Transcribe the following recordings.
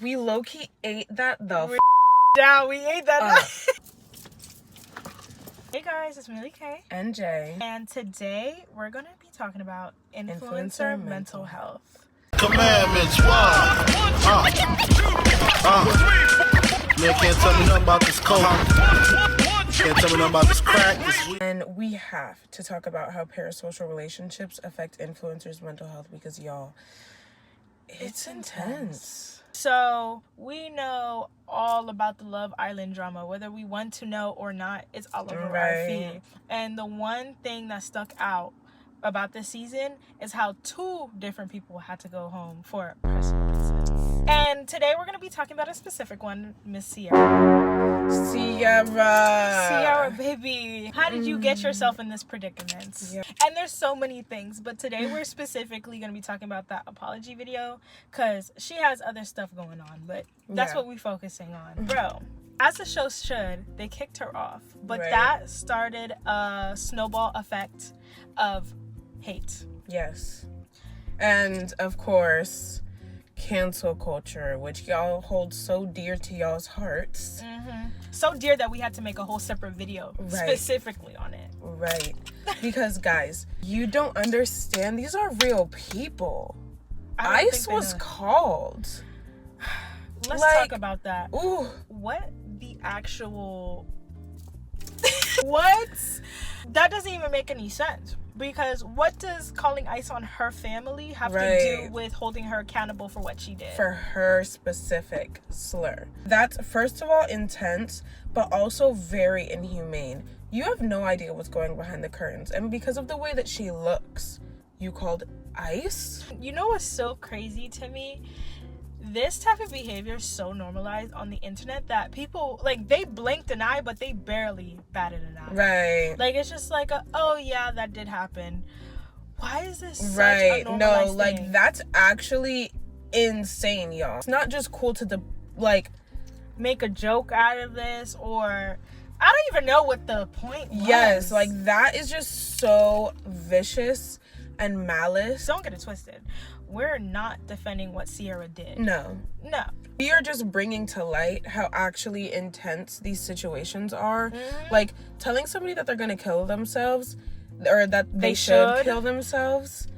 We low-key ate that the down. We ate that. Hey guys, it's Millyk and Jei. And today we're going to be talking about influencer mental health. Commandments, one. Man can't tell me nothing about this coke. Can't tell me nothing about this crack. And we have to talk about how parasocial relationships affect influencers' mental health because, y'all, it's intense. So we know all about the Love Island drama, whether we want to know or not. It's all over our feed. And the one thing that stuck out about this season is how 2 different people had to go home for personal reasons. And today we're going to be talking about a specific one, Miss Sierra, baby. How did you get yourself in this predicament? Yeah. And there's so many things, but today we're specifically going to be talking about that apology video because she has other stuff going on, but that's what we're focusing on. Bro, as the show should, they kicked her off, but that started a snowball effect of hate. Yes. And of course, cancel culture, which y'all hold so dear to y'all's hearts. So dear that we had to make a whole separate video specifically on it. Right. Because guys, you don't understand, these are real people. ICE was called. Let's talk about that. Ooh. What the actual what? That doesn't even make any sense. Because what does calling ICE on her family have to do with holding her accountable for what she did? For her specific slur. That's, first of all, intense, but also very inhumane. You have no idea what's going behind the curtains. And because of the way that she looks, you called ICE? You know what's so crazy to me? This type of behavior is so normalized on the internet that people, like, they blinked an eye, but they barely batted an eye. Right. Like, it's just like, oh, yeah, that did happen. Why is this such a normalized thing? Like, that's actually insane, y'all. It's not just cool to, make a joke out of this, or I don't even know what the point was. Yes, like, that is just so vicious and malice. Don't get it twisted. We're not defending what Sierra did. No. We are just bringing to light how actually intense these situations are. Like, telling somebody that they're going to kill themselves, or that they should kill themselves,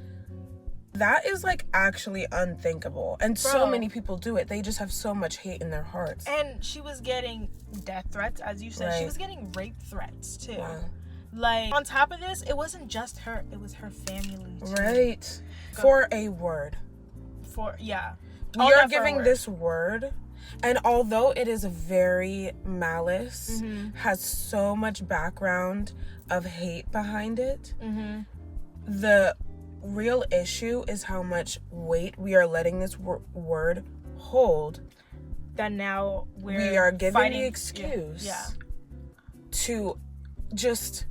that is, like, actually unthinkable. And so many people do it. They just have so much hate in their hearts. And she was getting death threats, as you said. She was getting rape threats, too. Wow. Like, on top of this, it wasn't just her. It was her family, too. Right. For a word. We are giving this word, and although it is very malice, has so much background of hate behind it, the real issue is how much weight we are letting this word hold. That now we are giving the excuse to just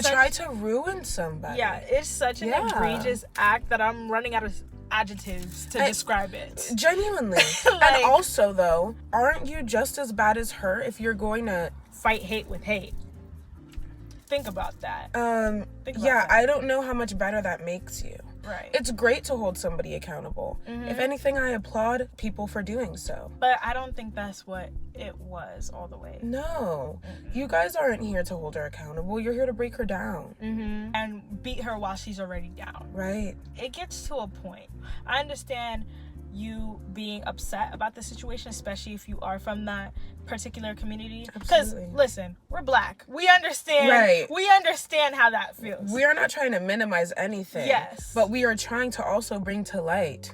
try to ruin somebody. Yeah, it's such an egregious act that I'm running out of adjectives to describe it. Genuinely. And also, though, aren't you just as bad as her if you're going to fight hate with hate? Think about that. I don't know how much better that makes you. Right. It's great to hold somebody accountable. If anything, I applaud people for doing so. But I don't think that's what it was all the way. No. You guys aren't here to hold her accountable. You're here to break her down. And beat her while she's already down. Right. It gets to a point. I understand you being upset about the situation, especially if you are from that particular community. Because, listen, we're Black. We understand. Right. We understand how that feels. We are not trying to minimize anything. Yes. But we are trying to also bring to light.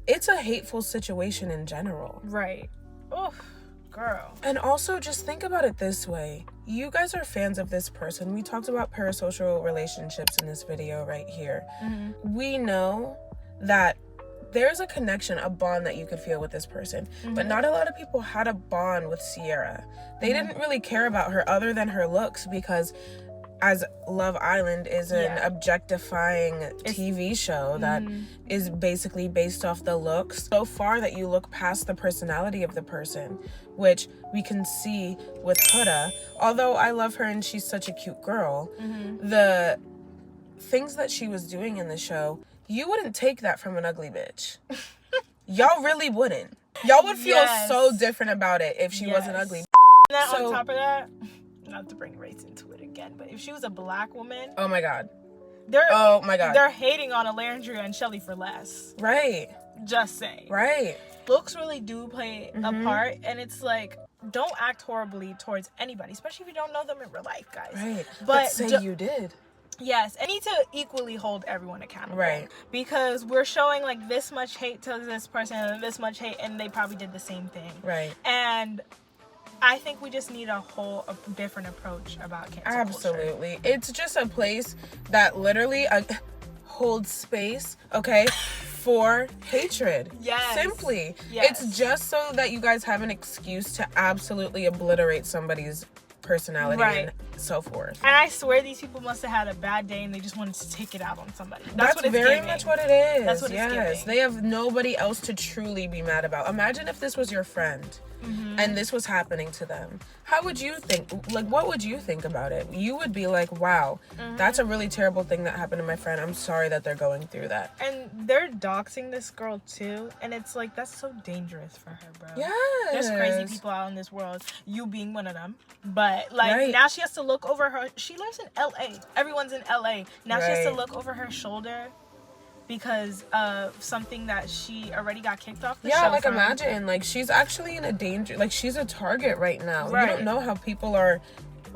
It's a hateful situation in general. Right. Oof, girl. And also, just think about it this way. You guys are fans of this person. We talked about parasocial relationships in this video right here. We know that there's a connection, a bond that you could feel with this person. But not a lot of people had a bond with Sierra. They didn't really care about her other than her looks, because as Love Island is an objectifying TV show that is basically based off the looks, so far that you look past the personality of the person, which we can see with Huda. Although I love her and she's such a cute girl, the things that she was doing in the show, you wouldn't take that from an ugly bitch. y'all really wouldn't. Y'all would feel so different about it if she wasn't ugly. And on top of that, not to bring race into it again, but if she was a black woman, oh my god, they're hating on Alandria and Shelly for less. Right. Just saying. Right. Looks really do play a part, and it's like, don't act horribly towards anybody, especially if you don't know them in real life, guys. Right. But say you did. Yes, and need to equally hold everyone accountable. Right. Because we're showing like this much hate to this person and this much hate, and they probably did the same thing. Right. And I think we just need a different approach about cancel culture. Absolutely. It's just a place that literally holds space, okay, for hatred. Yes. Simply. Yes. It's just so that you guys have an excuse to absolutely obliterate somebody's personality and so forth. And I swear these people must have had a bad day and they just wanted to take it out on somebody. That's what it's very much what it is. That's what it's giving. They have nobody else to truly be mad about. Imagine if this was your friend and this was happening to them. How would you think? Like, what would you think about it? You would be like, wow, that's a really terrible thing that happened to my friend. I'm sorry that they're going through that. And they're doxing this girl too, and it's like, that's so dangerous for her, bro. Yes. There's crazy people out in this world, you being one of them. But like now she has to look over her, she lives in LA. Everyone's in LA. Now she has to look over her shoulder because of something that she already got kicked off the show from. Imagine, like, she's actually in a danger, like, she's a target right now. You don't know how people are,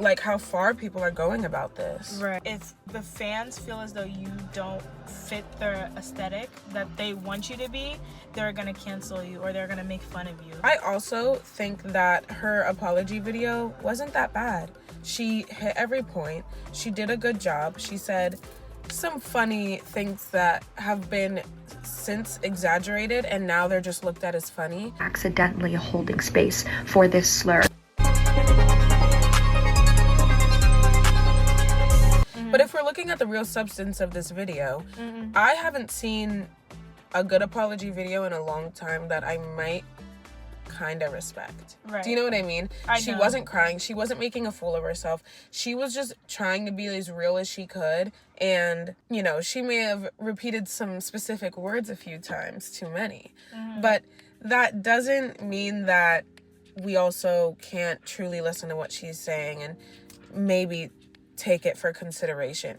like, how far people are going about this. Right. If the fans feel as though you don't fit their aesthetic that they want you to be, they're gonna cancel you or they're gonna make fun of you. I also think that her apology video wasn't that bad. She hit every point. She did a good job. She said some funny things that have been since exaggerated and now they're just looked at as funny. Accidentally holding space for this slur. But if we're looking at the real substance of this video, I haven't seen a good apology video in a long time that I might kind of respect. Right. Do you know what I mean? She wasn't crying. She wasn't making a fool of herself. She was just trying to be as real as she could. And, you know, she may have repeated some specific words a few times, too many. But that doesn't mean that we also can't truly listen to what she's saying and maybe take it for consideration.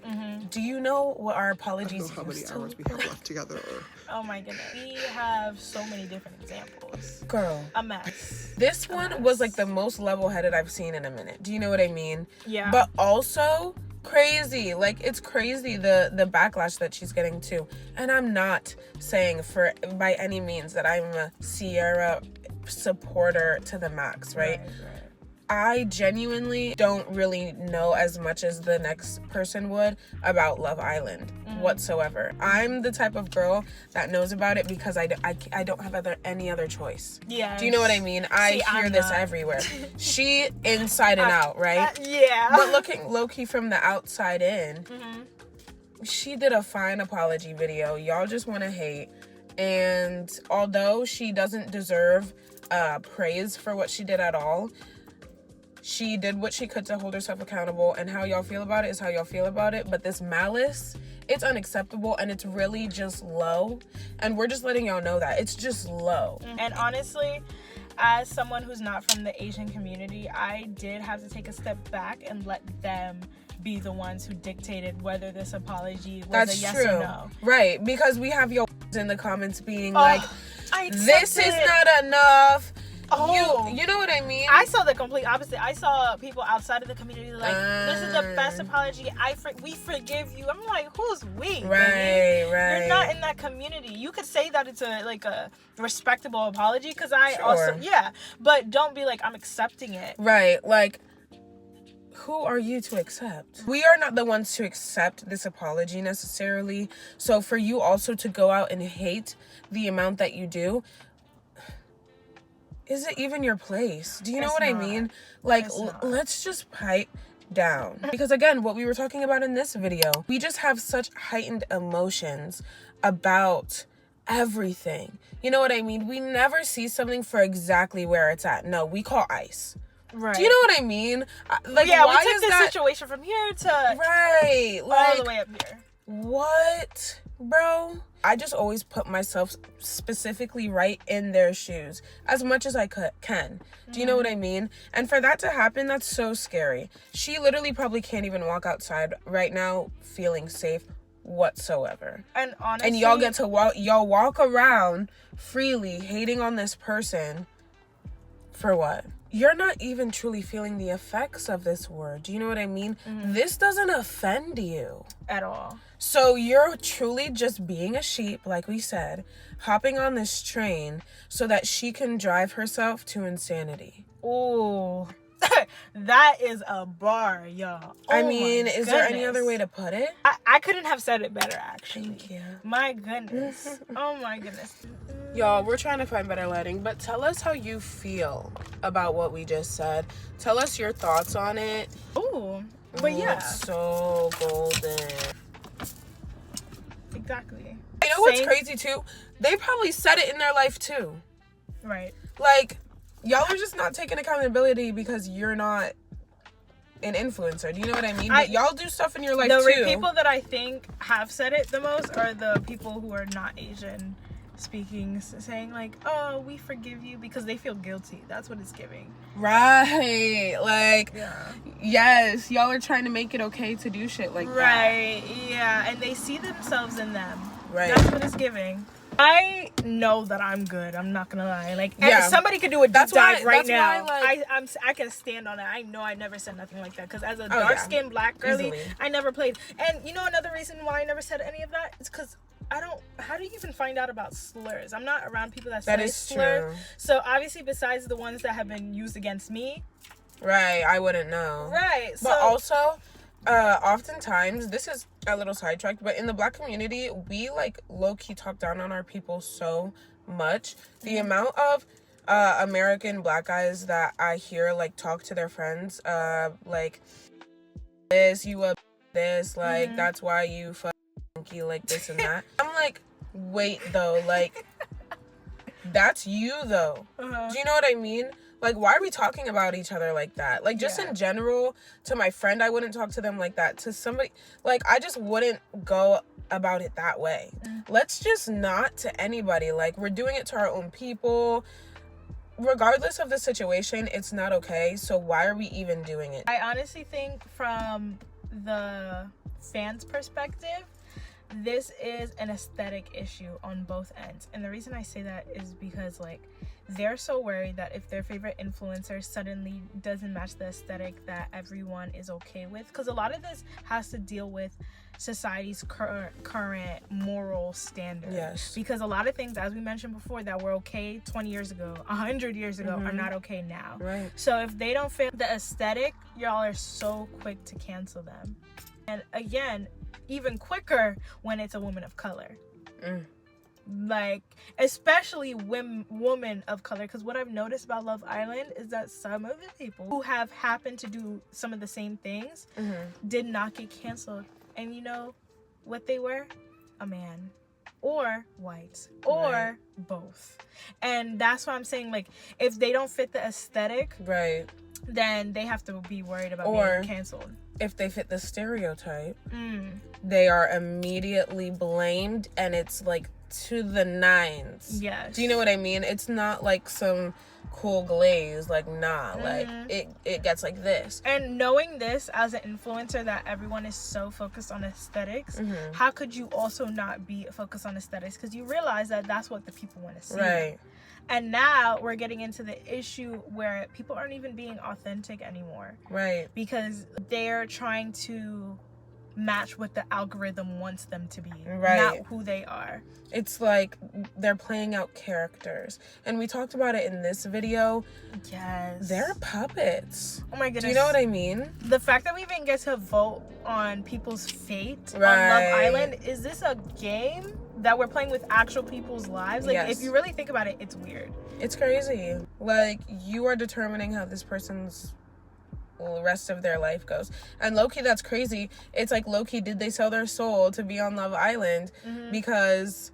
Do you know what our apologies I don't know how many hours we have left together. Oh my goodness. We have so many different examples. Girl. A mess. This one was like the most level-headed I've seen in a minute. Do you know what I mean? Yeah. But also crazy. Like, it's crazy the backlash that she's getting too. And I'm not saying by any means that I'm a Sierra supporter to the max, right? I genuinely don't really know as much as the next person would about Love Island whatsoever. I'm the type of girl that knows about it because I don't have any other choice. Yeah. Do you know what I mean? I hear this everywhere. She inside and out, right? Yeah. But looking low-key from the outside in, she did a fine apology video. Y'all just want to hate. And although she doesn't deserve praise for what she did at all, she did what she could to hold herself accountable, and how y'all feel about it is how y'all feel about it. But this malice, it's unacceptable, and it's really just low. And we're just letting y'all know that. It's just low. And honestly, as someone who's not from the Asian community, I did have to take a step back and let them be the ones who dictated whether this apology was a yes or no. Right, because we have your in the comments being like, this is not enough. You know what I mean? I saw the complete opposite. I saw people outside of the community like, this is the best apology. We forgive you. I'm like, who's we? Right. You're not in that community. You could say that it's a respectable apology because but don't be like, I'm accepting it. Right. Like, who are you to accept? We are not the ones to accept this apology necessarily. So for you also to go out and hate the amount that you do, is it even your place? Do you know what I mean? Like, let's just pipe down. Because again, what we were talking about in this video, we just have such heightened emotions about everything. You know what I mean? We never see something for exactly where it's at. No, we call ice. Right. Do you know what I mean? Like, yeah, why we took this situation from here to all the way up here. What, bro? I just always put myself specifically right in their shoes as much as I can. Do you know what I mean? And for that to happen, that's so scary. She literally probably can't even walk outside right now feeling safe whatsoever. And honestly, and y'all get to walk around freely hating on this person for what? You're not even truly feeling the effects of this word. Do you know what I mean? This doesn't offend you at all. So you're truly just being a sheep, like we said, hopping on this train so that she can drive herself to insanity. Ooh. That is a bar, y'all. I mean, is there any other way to put it? I couldn't have said it better, actually. Thank you. My goodness. Oh my goodness. Y'all, we're trying to find better lighting, but tell us how you feel about what we just said. Tell us your thoughts on it. Ooh. But yeah. It's so golden. Exactly. You know what's crazy too? They probably said it in their life too. Right. Like, y'all are just not taking accountability because you're not an influencer. Do you know what I mean? But y'all do stuff in your life too. The people that I think have said it the most are the people who are not Asian speaking, saying like, oh, we forgive you, because they feel guilty. That's what it's giving. Right. Like, yes, y'all are trying to make it okay to do shit like that. Right. Yeah. And they see themselves in them. Right. That's what it's giving. I know that I'm good. I'm not gonna lie. Like, if somebody could do a deep dive right now, I can stand on it. I know I never said nothing like that, because as a dark-skinned black girly, I never played. And you know another reason why I never said any of that is because how do you even find out about slurs? I'm not around people that say slurs. True. So obviously, besides the ones that have been used against me, right, I wouldn't know. Right. But also, oftentimes, this is a little sidetracked, but in the black community, we like low-key talk down on our people so much. The amount of American black guys that I hear like talk to their friends, like, this, you a this, like, that's why you like this and that. I'm like, wait though, like, that's you though. Do you know what I mean? Like, why are we talking about each other like that? Like, just in general, to my friend, I wouldn't talk to them like that. To somebody, like, I just wouldn't go about it that way. Let's just not to anybody. Like, we're doing it to our own people. Regardless of the situation, it's not okay. So why are we even doing it? I honestly think from the fans' perspective, this is an aesthetic issue on both ends. And the reason I say that is because, like, they're so worried that if their favorite influencer suddenly doesn't match the aesthetic that everyone is okay with, because a lot of this has to deal with society's current moral standards. Yes. Because a lot of things, as we mentioned before, that were okay 20 years ago, 100 years ago, are not okay now. Right. So if they don't fit the aesthetic, y'all are so quick to cancel them. And again, even quicker when it's a woman of color. Like, especially women of color, because what I've noticed about Love Island is that some of the people who have happened to do some of the same things did not get canceled. And you know what they were? A man, or white, or both. And that's why I'm saying, like, if they don't fit the aesthetic, then they have to be worried about being canceled. If they fit the stereotype, they are immediately blamed, and it's like to the nines. Yes. Do you know what I mean? It's not like some cool glaze, like, nah, like it gets like this. And knowing this as an influencer, that everyone is so focused on aesthetics, how could you also not be focused on aesthetics? Because you realize that that's what the people want to see. Right. And now we're getting into the issue where people aren't even being authentic anymore. Right. Because they're trying to match what the algorithm wants them to be, not who they are. It's like they're playing out characters. And we talked about it in this video. Yes. They're puppets. Oh my goodness. Do you know what I mean? The fact that we even get to vote on people's fate on Love Island, is this a game that we're playing with actual people's lives? Like, if you really think about it, it's weird. It's crazy. Like, you are determining how this person's rest of their life goes. And low-key, that's crazy. It's like, low-key, did they sell their soul to be on Love Island? Because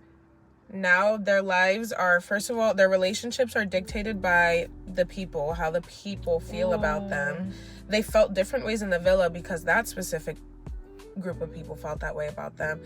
now their lives are, first of all, their relationships are dictated by the people, how the people feel about them. They felt different ways in the villa because that specific group of people felt that way about them.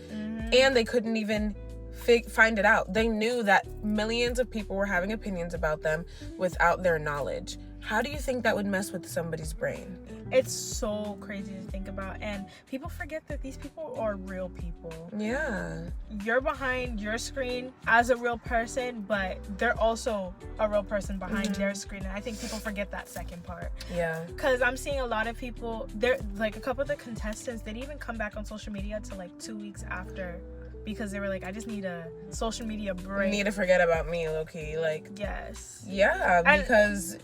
And they couldn't even find it out. They knew that millions of people were having opinions about them without their knowledge. How do you think that would mess with somebody's brain? It's so crazy to think about, and people forget that these people are real people. Yeah. You're behind your screen as a real person, but they're also a real person behind their screen, and I think people forget that second part. Yeah. Because I'm seeing a lot of people, they're like, a couple of the contestants, they didn't even come back on social media till like 2 weeks after, because they were like, I just need a social media break. Need to forget about me, low-key. Like, yes. yeah, because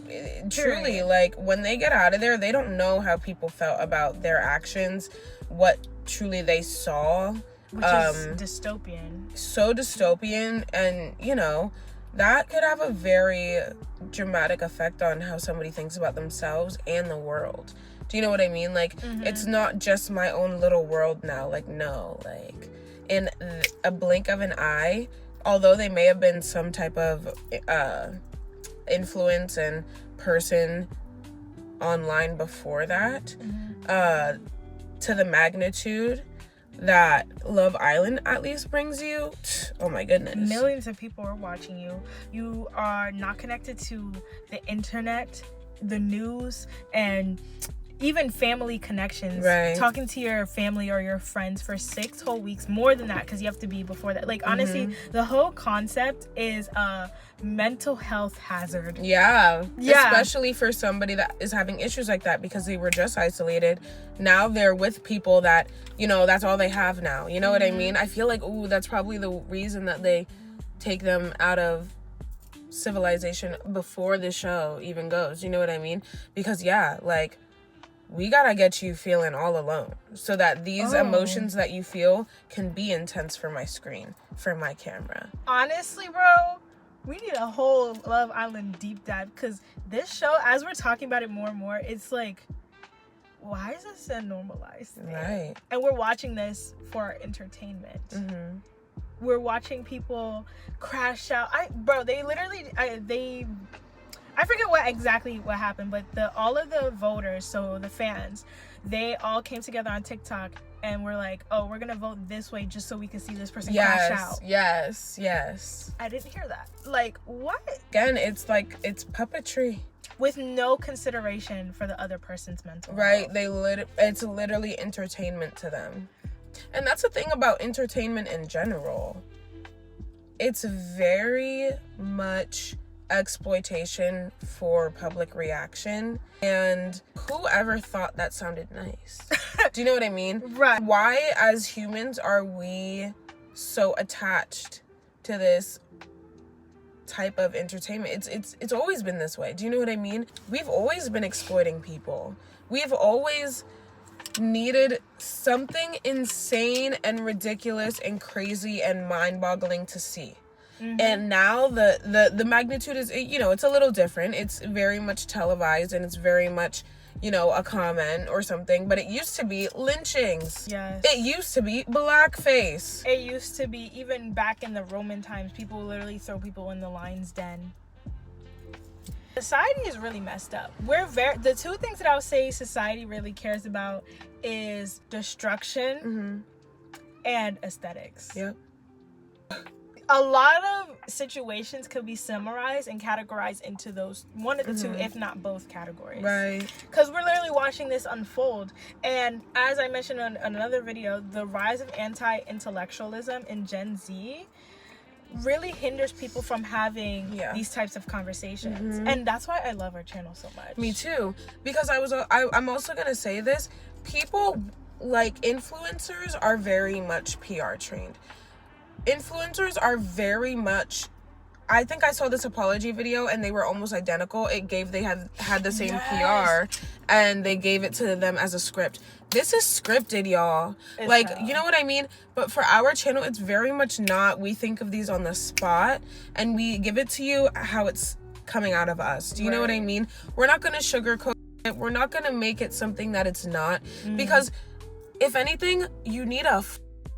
truly, like, when they get out of there, they don't know how people felt about their actions, what truly they saw. Which is dystopian. So dystopian, and, you know, that could have a very dramatic effect on how somebody thinks about themselves and the world. Do you know what I mean? Like, it's not just my own little world now. Like, no, like, in a blink of an eye, although they may have been some type of influence and person online before that, to the magnitude that Love Island at least brings you, oh my goodness. Millions of people are watching you. You are not connected to the internet, the news, and even family connections. Right. Talking to your family or your friends for 6 whole weeks, more than that, because you have to be before that. Like, honestly, the whole concept is a mental health hazard. Yeah. Especially for somebody that is having issues like that, because they were just isolated. Now they're with people that, you know, that's all they have now. You know what I mean? I feel like, that's probably the reason that they take them out of civilization before the show even goes. You know what I mean? Because, yeah, like, we gotta get you feeling all alone so that these emotions that you feel can be intense for my screen, for my camera. Honestly, bro, we need a whole Love Island deep dive, because this show, as we're talking about it more and more, it's like, why is this a normalized thing? Right. And we're watching this for entertainment. We're watching people crash out. I forget what happened, but all of the voters, so the fans, they all came together on TikTok and were like, oh, we're gonna vote this way just so we can see this person crash out. Yes. I didn't hear that. Like, what? Again, it's like, it's puppetry. With no consideration for the other person's mental Right. health. It's literally entertainment to them. And that's the thing about entertainment in general. It's very much exploitation for public reaction, and whoever thought that sounded nice? Do you know what I mean? Right. Why, as humans, are we so attached to this type of entertainment? It's always been this way. Do you know what I mean? We've always been exploiting people. We've always needed something insane and ridiculous and crazy and mind-boggling to see. And now the magnitude is, you know, it's a little different. It's very much televised, and it's very much, you know, a comment or something. But it used to be lynchings. Yes. It used to be blackface. It used to be, even back in the Roman times, people literally throw people in the lion's den. Society is really messed up. The two things that I would say society really cares about is destruction and aesthetics. Yep. A lot of situations could be summarized and categorized into those one of the two, if not both categories. Right. Because we're literally watching this unfold. And as I mentioned in another video, the rise of anti-intellectualism in Gen Z really hinders people from having these types of conversations. And that's why I love our channel so much. Me too. Because I'm also going to say this. People, like, influencers are very much PR trained. Influencers are very much, I think I saw this apology video and they were almost identical. They had the same PR, and they gave it to them as a script. This is scripted, y'all. You know what I mean? But for our channel, it's very much not. We think of these on the spot and we give it to you how it's coming out of us. Do you know what I mean? We're not going to sugarcoat it. We're not going to make it something that it's not. Because if anything, you need a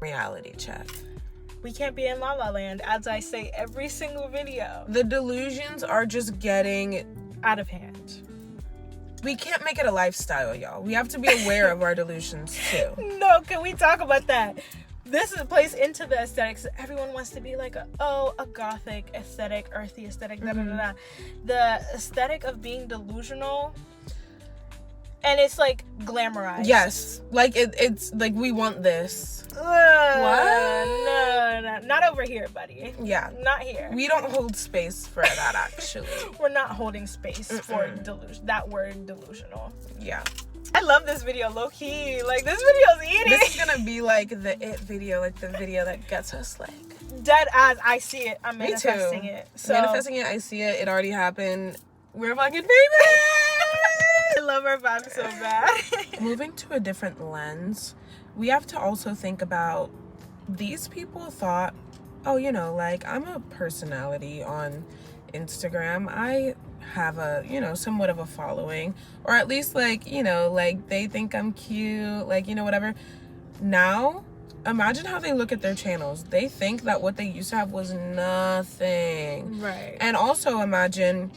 reality check. We can't be in La La Land, as I say every single video. The delusions are just getting out of hand. We can't make it a lifestyle, y'all. We have to be aware of our delusions too. No, can we talk about that? this is plays into the aesthetics. Everyone wants to be like a gothic aesthetic, earthy aesthetic, The aesthetic of being delusional, and it's like glamorized. Yes, like it's like we want this. What? No, not over here, buddy. Yeah, not here. We don't hold space for that. Actually, we're not holding space for that word delusional. Yeah. I love this video, low key. Like, this video's eating. This is gonna be like the it video, like the video that gets us like dead ass. I see it. I'm manifesting it. So manifesting it. I see it. It already happened. We're fucking famous. I love our vibe so bad. Moving to a different lens, we have to also think about these people thought, oh, you know, like I'm a personality on Instagram. I have a, you know, somewhat of a following, or at least like, you know, like they think I'm cute, like, you know, whatever. Now imagine how they look at their channels. They think that what they used to have was nothing, right? And also imagine,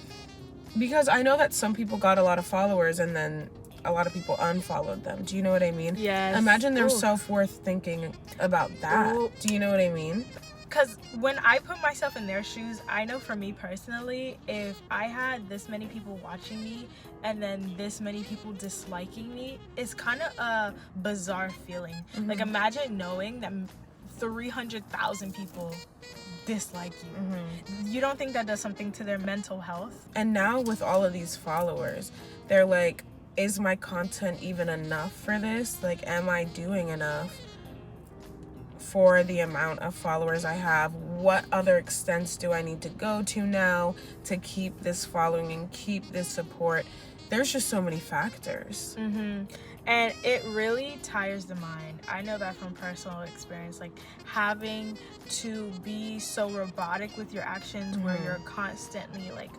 because I know that some people got a lot of followers and then a lot of people unfollowed them. Do you know what I mean? Yes. Imagine their self-worth thinking about that. Do you know what I mean? Because when I put myself in their shoes, I know for me personally, if I had this many people watching me and then this many people disliking me, it's kind of a bizarre feeling. Like, imagine knowing that 300,000 people dislike you. You don't think that does something to their mental health? And now with all of these followers, they're like, is my content even enough for this? Like, am I doing enough for the amount of followers I have? What other extents do I need to go to now to keep this following and keep this support? There's just so many factors. And it really tires the mind. I know that from personal experience, like having to be so robotic with your actions where you're constantly like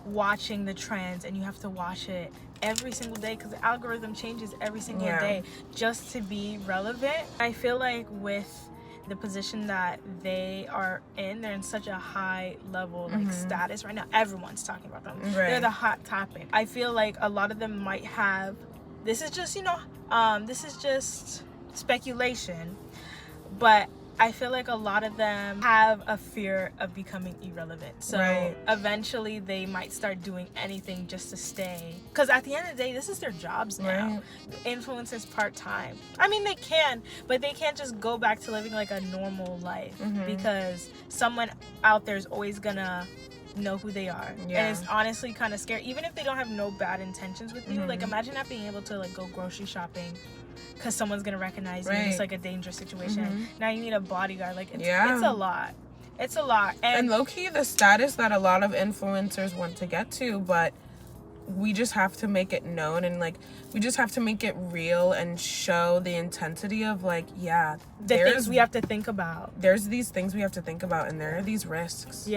watching the trends and you have to watch it every single day because the algorithm changes every single day just to be relevant. I feel like with the position that they are in, they're in such a high level like status right now. Everyone's talking about them. They're the hot topic. I feel like a lot of them might have, this is just, you know, this is just speculation, but I feel like a lot of them have a fear of becoming irrelevant. So eventually they might start doing anything just to stay. Because at the end of the day, this is their jobs now. Influencers part-time. I mean, they can, but they can't just go back to living like a normal life because someone out there is always gonna know who they are. And it's honestly kind of scary. Even if they don't have no bad intentions with you, like imagine not being able to like go grocery shopping because someone's gonna recognize you. It's like a dangerous situation. Now you need a bodyguard. Like it's a lot. It's a lot. And low-key, the status that a lot of influencers want to get to, but we just have to make it known and like we just have to make it real and show the intensity of like the things we have to think about. There's these things we have to think about and there are these risks.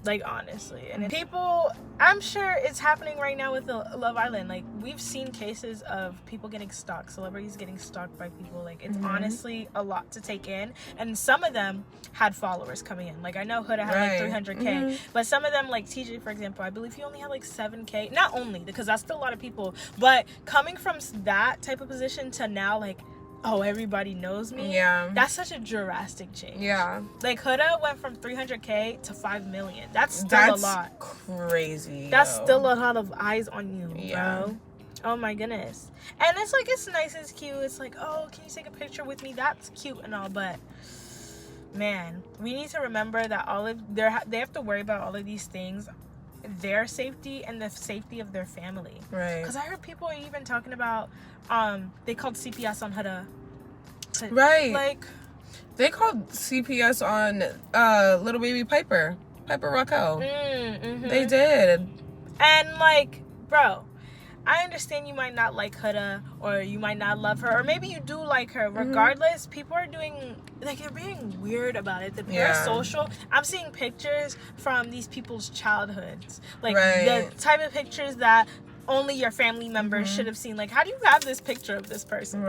Like honestly, and people, I'm sure it's happening right now with the Love Island. Like we've seen cases of people getting stalked, celebrities getting stalked by people. Like it's honestly a lot to take in, and some of them had followers coming in. Like I know Huda had like 300K, but some of them, like TJ for example, I believe he only had like 7K. Not only because that's still a lot of people, but coming from that type of position to now like, oh, everybody knows me. That's such a drastic change. Like Huda went from 300K to 5 million. That's still a lot. Crazy. That's still a lot of eyes on you, bro. Oh my goodness. And it's like, it's nice, it's cute. It's like, oh, can you take a picture with me? That's cute and all, but man, we need to remember that they have to worry about all of these things, their safety and the safety of their family. Because I heard people are even talking about they called CPS on Huda. Like they called CPS on little baby Piper Raquel. They did. And like, bro, I understand you might not like Huda or you might not love her, or maybe you do like her. Regardless, people are doing, like, they're being weird about it. They're social. I'm seeing pictures from these people's childhoods. Like, the type of pictures that only your family members should have seen. Like, how do you have this picture of this person?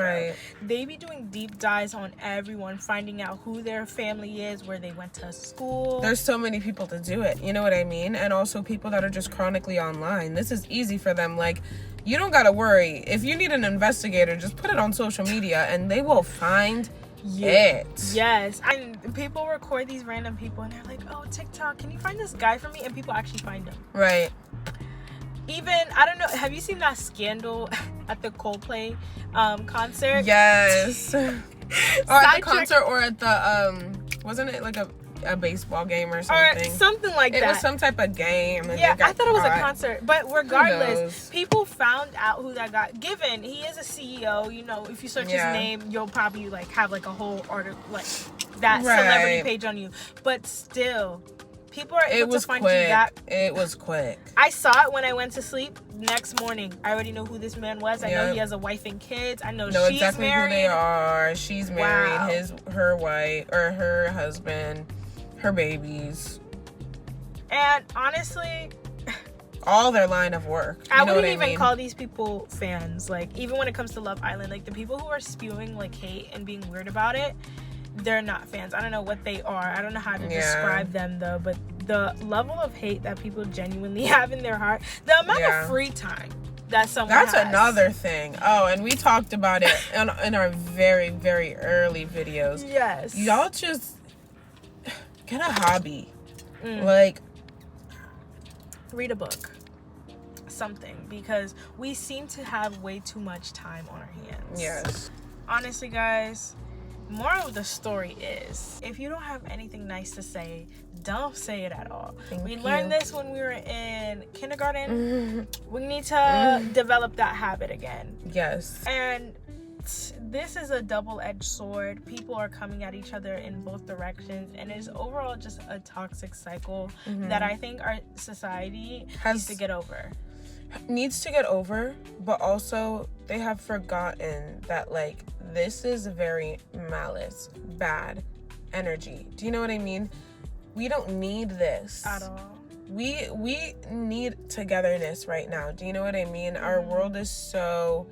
They be doing deep dives on everyone, finding out who their family is, where they went to school. There's so many people to do it, you know what I mean? And also people that are just chronically online. This is easy for them. Like, you don't gotta worry. If you need an investigator, just put it on social media and they will find it. Yes. And people record these random people and they're like, oh, TikTok, can you find this guy for me? And people actually find him. Right. Even, I don't know, have you seen that scandal at the Coldplay concert? Yes. Or at the concert, or at the, wasn't it like a baseball game or something? Or something like that. It was some type of game. And yeah, I thought it was caught. a concert. But regardless, people found out who that got. Given he is a CEO, you know, if you search his name, you'll probably like have like a whole article, like that celebrity page on you. But still, people are able to find you that. It was quick. I saw it when I went to sleep. Next morning, I already know who this man was. I know he has a wife and kids. I know she's exactly married. Who they are. She's married. Her wife or her husband, her babies, and honestly, all their line of work. I wouldn't even call these people fans. Like, even when it comes to Love Island, like the people who are spewing like hate and being weird about it, they're not fans. I don't know what they are. I don't know how to describe them though, but the level of hate that people genuinely have in their heart, the amount of free time that someone has. That's another thing. Oh, and we talked about it in our very, very early videos. Yes. Y'all just get a hobby. Like, read a book. Something. Because we seem to have way too much time on our hands. Yes. Honestly, guys, moral of the story is, if you don't have anything nice to say, don't say it at all. We learned this when we were in kindergarten. We need to develop that habit again. Yes. And this is a double-edged sword. People are coming at each other in both directions, and it's overall just a toxic cycle that I think our society needs to get over. But also they have forgotten that, like, this is very malice, bad energy. Do you know what I mean? We don't need this at all. We need togetherness right now. Do you know what I mean? Our world is so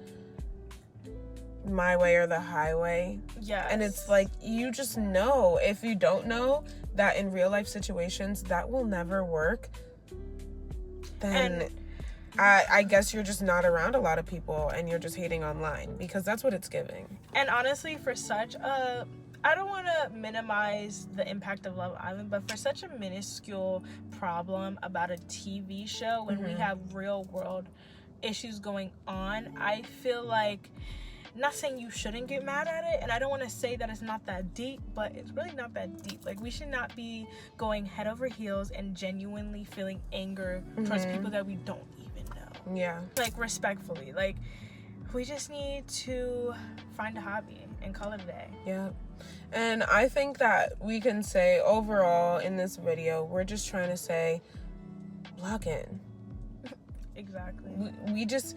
my way or the highway. Yes. And it's like, you just know, if you don't know that in real life situations that will never work, then I guess you're just not around a lot of people and you're just hating online, because that's what it's giving. And honestly, for such a, I don't want to minimize the impact of Love Island, but for such a minuscule problem about a TV show, when we have real world issues going on, I feel like, not saying you shouldn't get mad at it, and I don't want to say that it's not that deep, but it's really not that deep. Like, we should not be going head over heels and genuinely feeling anger towards people that we don't even know. Yeah. Like, respectfully. Like, we just need to find a hobby and call it a day. Yeah. And I think that we can say overall in this video, we're just trying to say, log in. Exactly. We just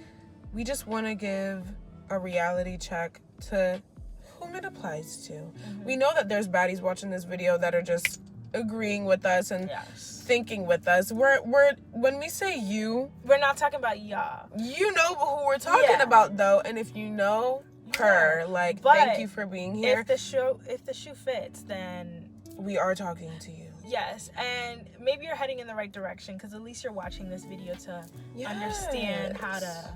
want to give a reality check to whom it applies to. We know that there's baddies watching this video that are just agreeing with us and thinking with us. We're when we say you, we're not talking about y'all. You know who we're talking about though, and if you know her, like, thank you for being here. If the shoe fits, then we are talking to you. Yes, and maybe you're heading in the right direction, because at least you're watching this video to understand how to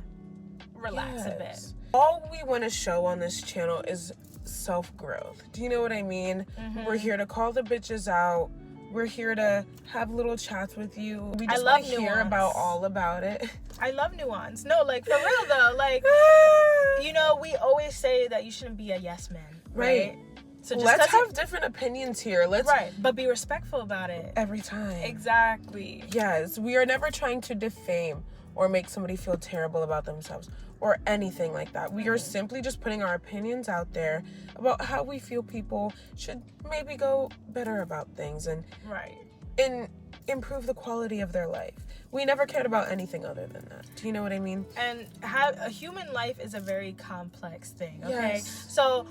relax a bit. All we want to show on this channel is self-growth. Do you know what I mean? We're here to call the bitches out. We're here to have little chats with you. We just want to hear about all about it. I love nuance. No, like, for real though, like, you know, we always say that you shouldn't be a yes man, right? So just let's have different opinions here. But be respectful about it every time. Exactly. Yes, we are never trying to defame or make somebody feel terrible about themselves or anything like that. We are simply just putting our opinions out there about how we feel people should maybe go better about things and improve the quality of their life. We never cared about anything other than that. Do you know what I mean? And a human life is a very complex thing, okay? So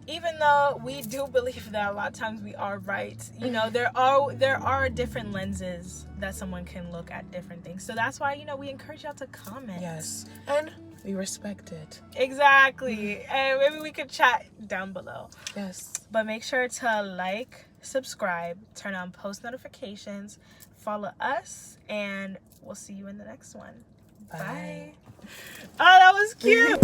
even though we do believe that a lot of times we are right, you know, there are different lenses that someone can look at different things. So that's why, you know, we encourage y'all to comment. Yes. And we respect it. Exactly. And maybe we could chat down below. Yes. But make sure to like, subscribe, turn on post notifications, follow us, and we'll see you in the next one. Bye. Oh, that was cute.